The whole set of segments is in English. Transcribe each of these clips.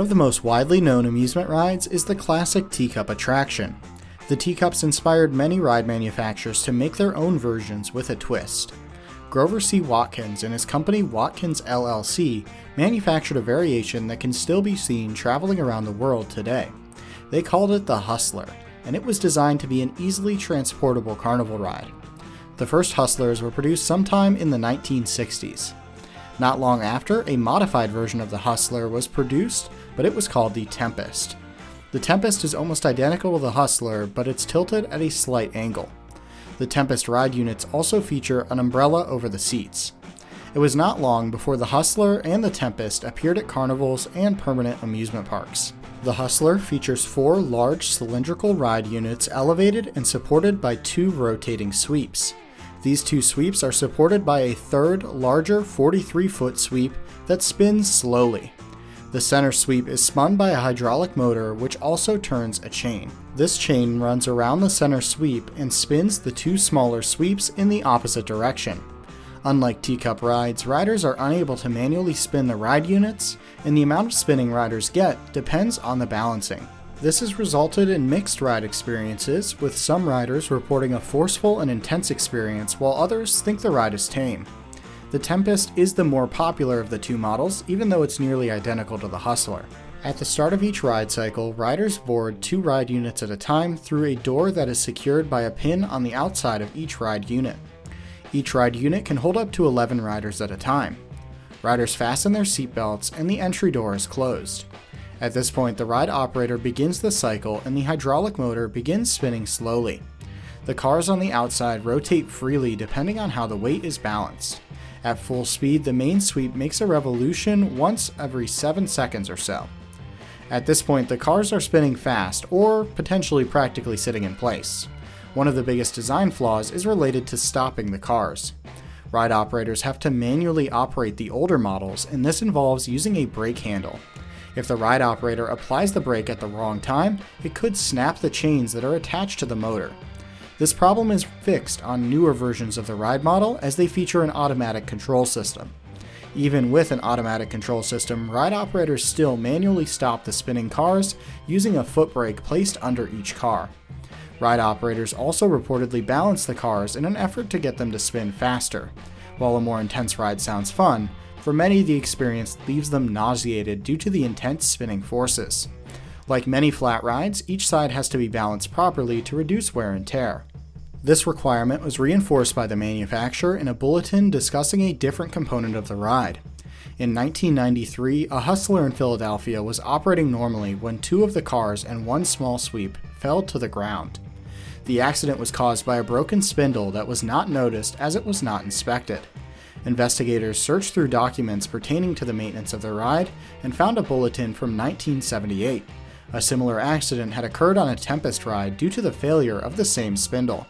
One of the most widely known amusement rides is the classic teacup attraction. The teacups inspired many ride manufacturers to make their own versions with a twist. Grover C. Watkins and his company Watkins LLC manufactured a variation that can still be seen traveling around the world today. They called it the Hustler, and it was designed to be an easily transportable carnival ride. The first Hustlers were produced sometime in the 1960s. Not long after, a modified version of the Hustler was produced, but it was called the Tempest. The Tempest is almost identical to the Hustler, but it's tilted at a slight angle. The Tempest ride units also feature an umbrella over the seats. It was not long before the Hustler and the Tempest appeared at carnivals and permanent amusement parks. The Hustler features 4 large cylindrical ride units elevated and supported by 2 rotating sweeps. These 2 sweeps are supported by a third, larger 43-foot sweep that spins slowly. The center sweep is spun by a hydraulic motor which also turns a chain. This chain runs around the center sweep and spins the 2 smaller sweeps in the opposite direction. Unlike teacup rides, riders are unable to manually spin the ride units, and the amount of spinning riders get depends on the balancing. This has resulted in mixed ride experiences, with some riders reporting a forceful and intense experience while others think the ride is tame. The Tempest is the more popular of the 2 models, even though it's nearly identical to the Hustler. At the start of each ride cycle, riders board 2 ride units at a time through a door that is secured by a pin on the outside of each ride unit. Each ride unit can hold up to 11 riders at a time. Riders fasten their seatbelts and the entry door is closed. At this point, the ride operator begins the cycle and the hydraulic motor begins spinning slowly. The cars on the outside rotate freely depending on how the weight is balanced. At full speed, the main sweep makes a revolution once every 7 seconds or so. At this point, the cars are spinning fast, or potentially practically sitting in place. One of the biggest design flaws is related to stopping the cars. Ride operators have to manually operate the older models, and this involves using a brake handle. If the ride operator applies the brake at the wrong time, it could snap the chains that are attached to the motor. This problem is fixed on newer versions of the ride model as they feature an automatic control system. Even with an automatic control system, ride operators still manually stop the spinning cars using a foot brake placed under each car. Ride operators also reportedly balance the cars in an effort to get them to spin faster. While a more intense ride sounds fun, for many the experience leaves them nauseated due to the intense spinning forces. Like many flat rides, each side has to be balanced properly to reduce wear and tear. This requirement was reinforced by the manufacturer in a bulletin discussing a different component of the ride. In 1993, a Hustler in Philadelphia was operating normally when 2 of the cars and 1 small sweep fell to the ground. The accident was caused by a broken spindle that was not noticed as it was not inspected. Investigators searched through documents pertaining to the maintenance of the ride and found a bulletin from 1978. A similar accident had occurred on a Tempest ride due to the failure of the same spindle.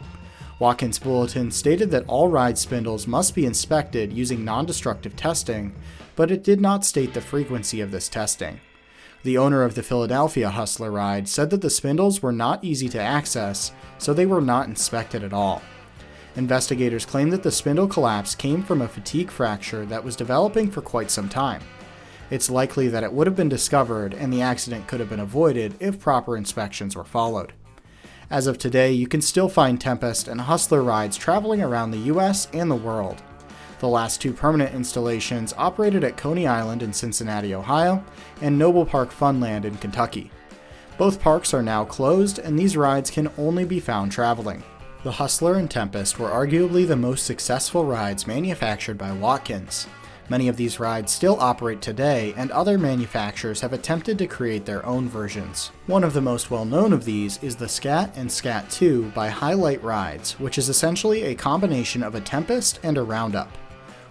Watkins' bulletin stated that all ride spindles must be inspected using non-destructive testing, but it did not state the frequency of this testing. The owner of the Philadelphia Hustler ride said that the spindles were not easy to access, so they were not inspected at all. Investigators claim that the spindle collapse came from a fatigue fracture that was developing for quite some time. It's likely that it would have been discovered and the accident could have been avoided if proper inspections were followed. As of today, you can still find Tempest and Hustler rides traveling around the US and the world. The last 2 permanent installations operated at Coney Island in Cincinnati, Ohio, and Noble Park Funland in Kentucky. Both parks are now closed, and these rides can only be found traveling. The Hustler and Tempest were arguably the most successful rides manufactured by Watkins. Many of these rides still operate today, and other manufacturers have attempted to create their own versions. One of the most well-known of these is the Scat and Scat 2 by Highlight Rides, which is essentially a combination of a Tempest and a Roundup.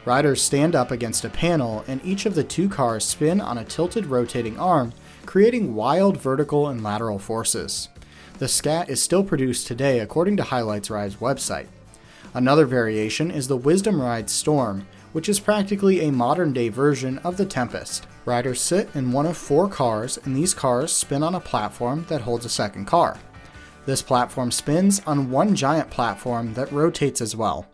Riders stand up against a panel, and each of the 2 cars spin on a tilted rotating arm, creating wild vertical and lateral forces. The Scat is still produced today according to Highlight Rides' website. Another variation is the Wisdom Ride Storm, which is practically a modern-day version of the Tempest. Riders sit in one of 4 cars, and these cars spin on a platform that holds a second car. This platform spins on one giant platform that rotates as well.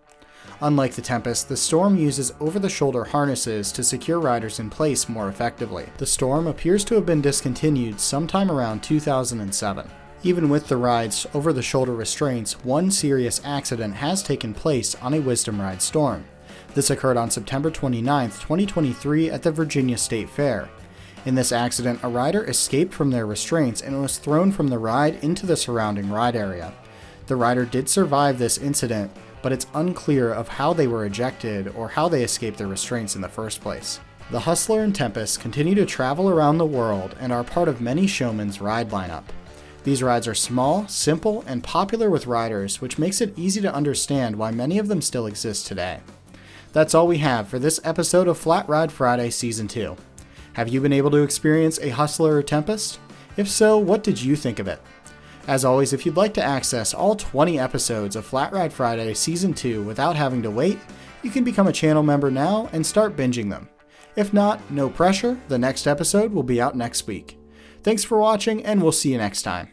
Unlike the Tempest, the Storm uses over-the-shoulder harnesses to secure riders in place more effectively. The Storm appears to have been discontinued sometime around 2007. Even with the ride's over-the-shoulder restraints, one serious accident has taken place on a Wisdom Ride Storm. This occurred on September 29, 2023 at the Virginia State Fair. In this accident, a rider escaped from their restraints and was thrown from the ride into the surrounding ride area. The rider did survive this incident, but it's unclear of how they were ejected or how they escaped their restraints in the first place. The Hustler and Tempest continue to travel around the world and are part of many showmen's ride lineup. These rides are small, simple, and popular with riders, which makes it easy to understand why many of them still exist today. That's all we have for this episode of Flat Ride Friday Season 2. Have you been able to experience a Hustler or Tempest? If so, what did you think of it? As always, if you'd like to access all 20 episodes of Flat Ride Friday Season 2 without having to wait, you can become a channel member now and start binging them. If not, no pressure, the next episode will be out next week. Thanks for watching, and we'll see you next time.